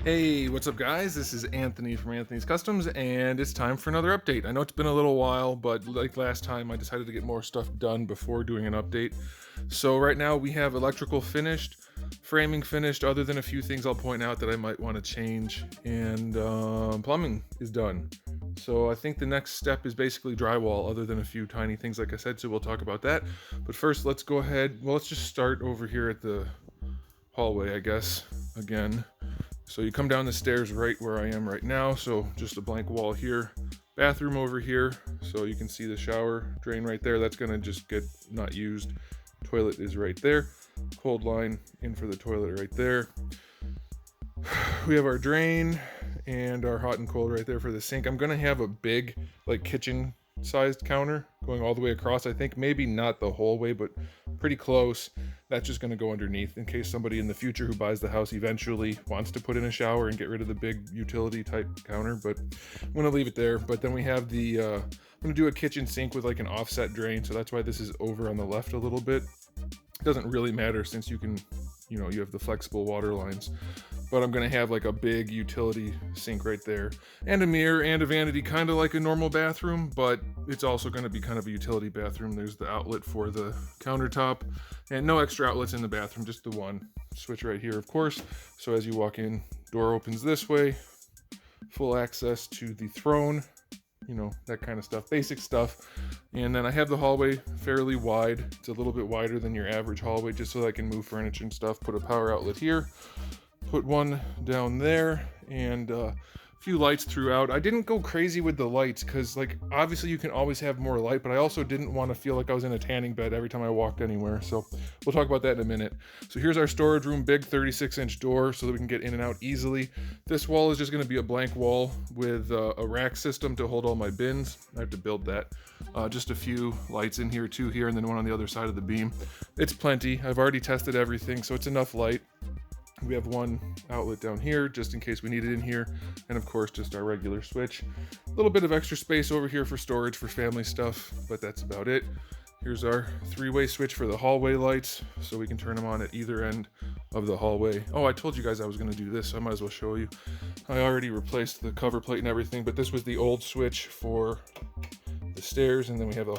Hey, what's up, guys? This is Anthony from Anthony's Customs, and it's time for another update. I know it's been a little while, but like last time, I decided to get more stuff done before doing an update. So, right now, we have electrical finished, framing finished, other than a few things I'll point out that I might want to change, and plumbing is done. So, I think the next step is basically drywall, other than a few tiny things, like I said, so we'll talk about that. But first, let's go ahead. Well, let's just start over here at the hallway, I guess, again. So you come down the stairs right where I am right now, so just a blank wall here, bathroom over here, so you can see the shower drain right there. That's gonna just get not used. Toilet is right there, cold line in for the toilet right there. We have our drain and our hot and cold right there for the sink. I'm gonna have a big like kitchen sized counter going all the way across. I think maybe not the whole way, but pretty close. That's just going to go underneath in case somebody in the future who buys the house eventually wants to put in a shower and get rid of the big utility type counter, but I'm going to leave it there. But then we have the I'm going to do a kitchen sink with like an offset drain, so that's why this is over on the left a little bit. It doesn't really matter since you can, you have the flexible water lines. But I'm going to have like a big utility sink right there, and a mirror and a vanity, kind of like a normal bathroom, but it's also going to be kind of a utility bathroom. There's the outlet for the countertop, and no extra outlets in the bathroom, just the one switch right here, of course. So as you walk in, door opens this way, full access to the throne, that kind of stuff, basic stuff. And then I have the hallway fairly wide. It's a little bit wider than your average hallway, just so I can move furniture and stuff. Put a power outlet here, put one down there, and a few lights throughout. I didn't go crazy with the lights because, like, obviously you can always have more light, but I also didn't want to feel like I was in a tanning bed every time I walked anywhere. So we'll talk about that in a minute. So here's our storage room, big 36-inch door so that we can get in and out easily. This wall is just going to be a blank wall with a rack system to hold all my bins. I have to build that. Just a few lights in here, two here, and then one on the other side of the beam. It's plenty. I've already tested everything, so it's enough light. We have one outlet down here just in case we need it in here, and of course just our regular switch. A little bit of extra space over here for storage for family stuff, but that's about it. Here's our three-way switch for the hallway lights, so we can turn them on at either end of the hallway. Oh, I told you guys I was going to do this, so I might as well show you. I already replaced the cover plate and everything, but this was the old switch for the stairs, and then we have our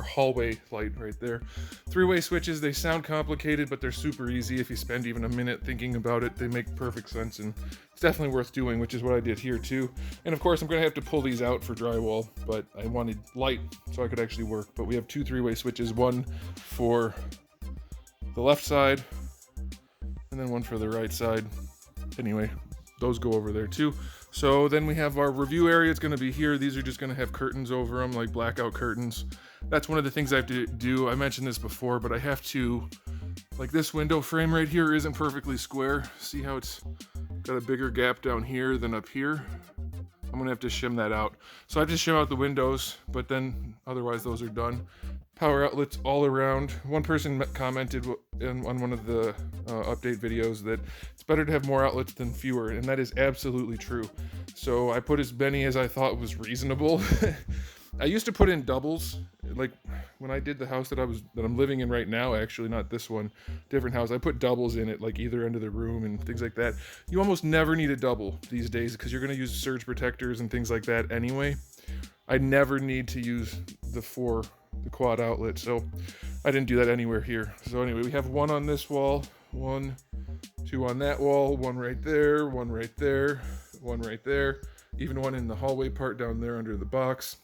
hallway light right there. Three-way switches, they sound complicated, but they're super easy. If you spend even a minute thinking about it, they make perfect sense, and it's definitely worth doing, which is what I did here too. And of course, I'm going to have to pull these out for drywall, but I wanted light so I could actually work. But we have two three-way switches, one for the left side, and then one for the right side. Anyway, those go over there too. So then we have our review area. It's going to be here. These are just going to have curtains over them, like blackout curtains. That's one of the things I have to do. I mentioned this before, but I have to, like, this window frame right here isn't perfectly square. See how it's got a bigger gap down here than up here? I'm going to have to shim that out. So I have to shim out the windows, but then otherwise those are done. Power outlets all around. One person commented on one of the update videos that it's better to have more outlets than fewer, and that is absolutely true. So I put as many as I thought was reasonable. I used to put in doubles, like when I did the house that I'm living in right now, actually, not this one, different house. I put doubles in it, like either end of the room and things like that. You almost never need a double these days because you're going to use surge protectors and things like that anyway. I never need to use the quad outlet, so I didn't do that anywhere here. So anyway, we have one on this wall, one, two on that wall, one right there, one right there, one right there, even one in the hallway part down there under the box,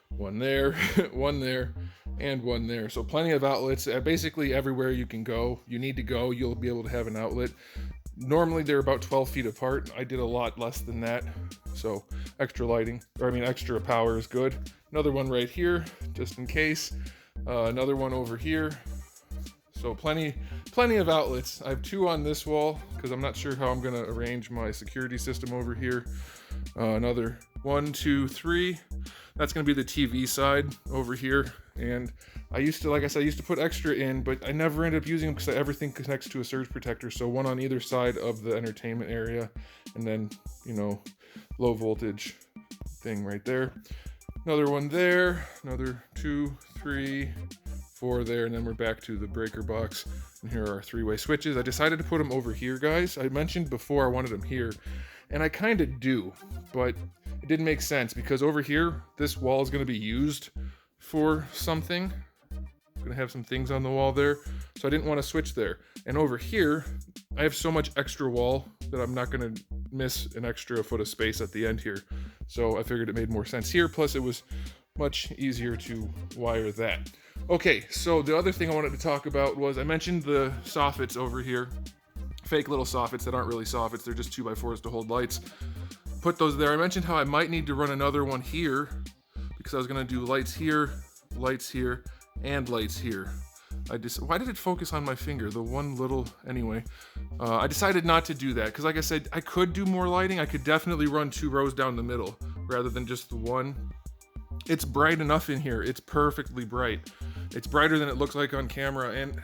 one there, one there, and one there. So plenty of outlets. Basically everywhere you can go, you need to go, you'll be able to have an outlet. Normally they're about 12 feet apart. I did a lot less than that, so extra power is good. Another one right here, just in case. Another one over here. So plenty of outlets. I have two on this wall because I'm not sure how I'm going to arrange my security system over here. Another 1, 2, 3. That's going to be the TV side over here. And I used to put extra in, but I never ended up using them because everything connects to a surge protector. So one on either side of the entertainment area, and then, low voltage thing right there. Another one there, another 2, 3, 4 there, and then we're back to the breaker box. And here are our 3-way switches. I decided to put them over here, guys. I mentioned before I wanted them here, and I kind of do, but it didn't make sense because over here, this wall is going to be used for something. I'm going to have some things on the wall there, so I didn't want to switch there. And over here, I have so much extra wall that I'm not going to miss an extra foot of space at the end here. So I figured it made more sense here, plus it was much easier to wire that. Okay, so the other thing I wanted to talk about was I mentioned the soffits over here. Fake little soffits that aren't really soffits, they're just 2x4s to hold lights. Put those there. I mentioned how I might need to run another one here because I was going to do lights here, and lights here. Why did it focus on my finger? The one little, anyway. I decided not to do that because like I said, I could do more lighting. I could definitely run 2 rows down the middle rather than just the one. It's bright enough in here. It's perfectly bright. It's brighter than it looks like on camera, and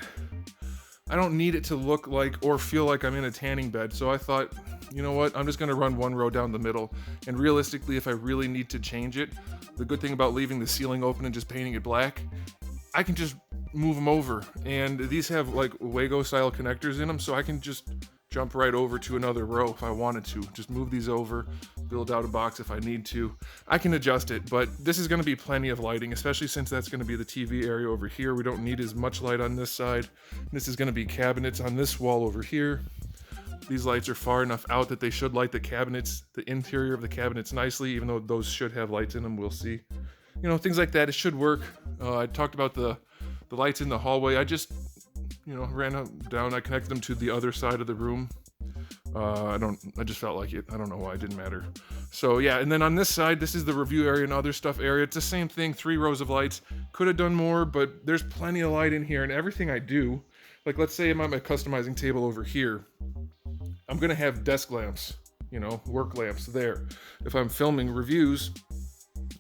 I don't need it to look like or feel like I'm in a tanning bed. So I thought, you know what? I'm just going to run 1 row down the middle. And realistically, if I really need to change it, the good thing about leaving the ceiling open and just painting it black, I can just move them over. And these have like Wago style connectors in them, so I can just jump right over to another row if I wanted to. Just move these over, build out a box if I need to. I can adjust it, but this is going to be plenty of lighting, especially since that's going to be the TV area over here. We don't need as much light on this side. This is going to be cabinets on this wall over here. These lights are far enough out that they should light the cabinets, the interior of the cabinets nicely, even though those should have lights in them, we'll see. You know, things like that, it should work. I talked about the lights in the hallway. I just, you know, ran down, I connected them to the other side of the room. I just felt like it. I don't know why, it didn't matter. So yeah, and then on this side, this is the review area and other stuff area. It's the same thing, 3 rows of lights. Could have done more, but there's plenty of light in here, and everything I do, like let's say I'm at my customizing table over here, I'm gonna have desk lamps, you know, work lamps there. If I'm filming reviews,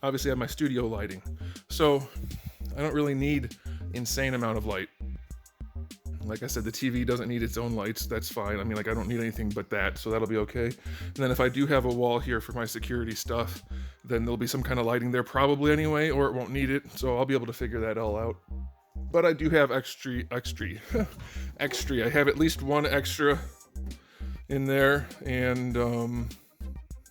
obviously I have my studio lighting. So I don't really need insane amount of light. Like I said, the TV doesn't need its own lights. That's fine. I mean, like I don't need anything but that, so that'll be okay. And then if I do have a wall here for my security stuff, then there'll be some kind of lighting there probably anyway, or it won't need it. So I'll be able to figure that all out. But I do have extra. I have at least 1 extra in there, and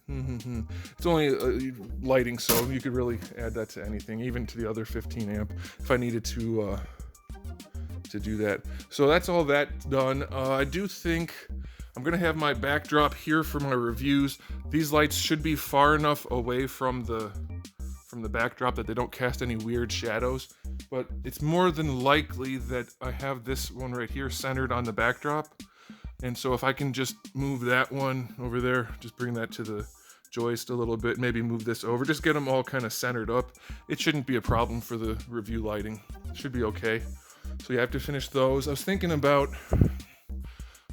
it's only lighting, so you could really add that to anything, even to the other 15 amp if I needed to do that. So that's all that done. I do think I'm gonna have my backdrop here for my reviews. These lights should be far enough away from the backdrop that they don't cast any weird shadows, but it's more than likely that I have this one right here centered on the backdrop. And so if I can just move that one over there, just bring that to the joist a little bit, maybe move this over, just get them all kind of centered up. It shouldn't be a problem for the review lighting. It should be okay. So you have to finish those. I was thinking about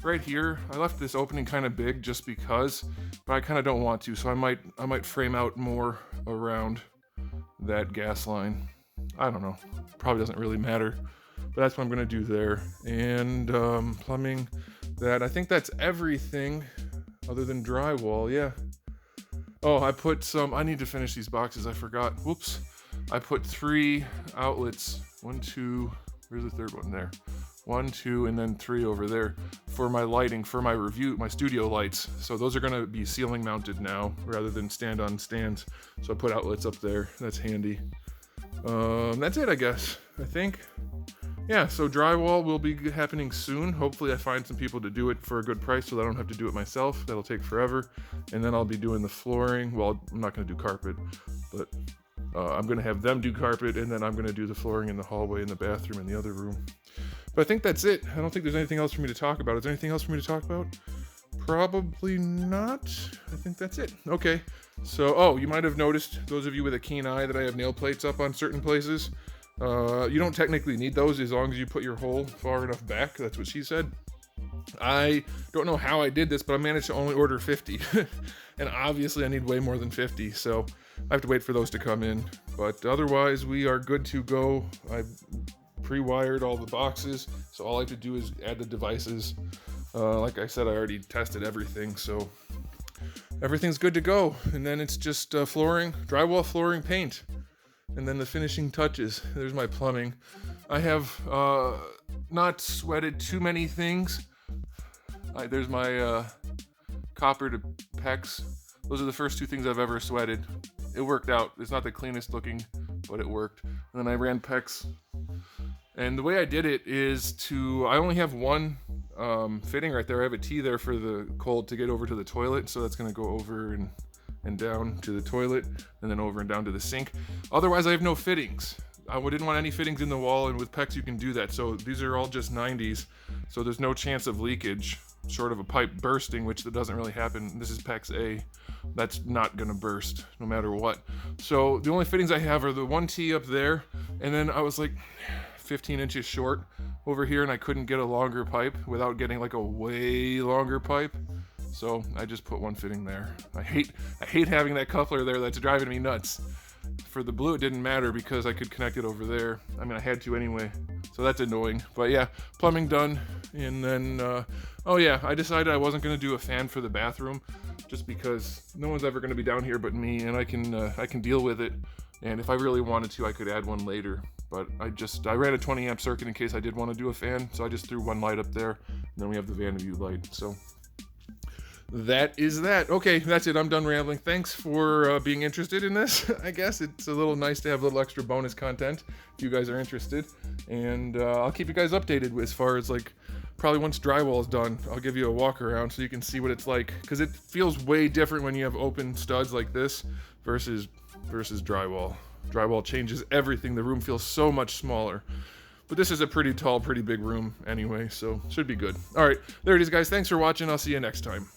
right here, I left this opening kind of big just because, but I kind of don't want to. So I might frame out more around that gas line. I don't know, probably doesn't really matter, but that's what I'm gonna do there. And plumbing, that I think that's everything other than drywall. Yeah. Oh, I put some, I need to finish these boxes, I forgot. Whoops. I put 3 outlets, 1, 2, where's the third one there? 1, 2, and then 3 over there for my lighting, for my review, my studio lights. So those are gonna be ceiling mounted now rather than stand on stands. So I put outlets up there, that's handy. That's it, I guess, I think. Yeah, so drywall will be happening soon. Hopefully I find some people to do it for a good price so that I don't have to do it myself. That'll take forever. And then I'll be doing the flooring. Well, I'm not gonna do carpet, but I'm gonna have them do carpet, and then I'm gonna do the flooring in the hallway, in the bathroom, in the other room. But I think that's it. I don't think there's anything else for me to talk about. Is there anything else for me to talk about? Probably not. I think that's it. Okay. So, oh, you might have noticed, those of you with a keen eye, that I have nail plates up on certain places. You don't technically need those as long as you put your hole far enough back. That's what she said. I don't know how I did this, but I managed to only order 50. And obviously I need way more than 50, so I have to wait for those to come in. But otherwise, we are good to go. I pre-wired all the boxes, so all I have to do is add the devices. Like I said, I already tested everything, so everything's good to go. And then it's just flooring, drywall, flooring, paint. And then the finishing touches. There's my plumbing. I have not sweated too many things. There's my copper to PEX. Those are the first two things I've ever sweated. It worked out. It's not the cleanest looking, but it worked. And then I ran PEX. And the way I did it is I only have one fitting right there. I have a T there for the cold to get over to the toilet. So that's gonna go over and down to the toilet and then over and down to the sink. Otherwise I have no fittings. I didn't want any fittings in the wall, and with PEX you can do that. So these are all just 90s. So there's no chance of leakage, short of a pipe bursting, which that doesn't really happen. This is PEX A. That's not gonna burst no matter what. So the only fittings I have are the one T up there, and then I was like 15 inches short over here, and I couldn't get a longer pipe without getting like a way longer pipe. So I just put one fitting there. I hate having that coupler there. That's driving me nuts. For the blue, it didn't matter because I could connect it over there. I mean, I had to anyway, so that's annoying. But yeah, plumbing done. And then, oh yeah, I decided I wasn't gonna do a fan for the bathroom, just because no one's ever gonna be down here but me, and I can deal with it. And if I really wanted to, I could add one later. But I ran a 20 amp circuit in case I did want to do a fan, so I just threw one light up there, and then we have the Vanderview light. So that is that. Okay, that's it. I'm done rambling. Thanks for being interested in this. I guess it's a little nice to have a little extra bonus content if you guys are interested. And I'll keep you guys updated as far as like probably once drywall is done. I'll give you a walk around so you can see what it's like, because it feels way different when you have open studs like this versus drywall. Drywall changes everything. The room feels so much smaller. But this is a pretty tall, pretty big room anyway, so should be good. All right, there it is, guys. Thanks for watching. I'll see you next time.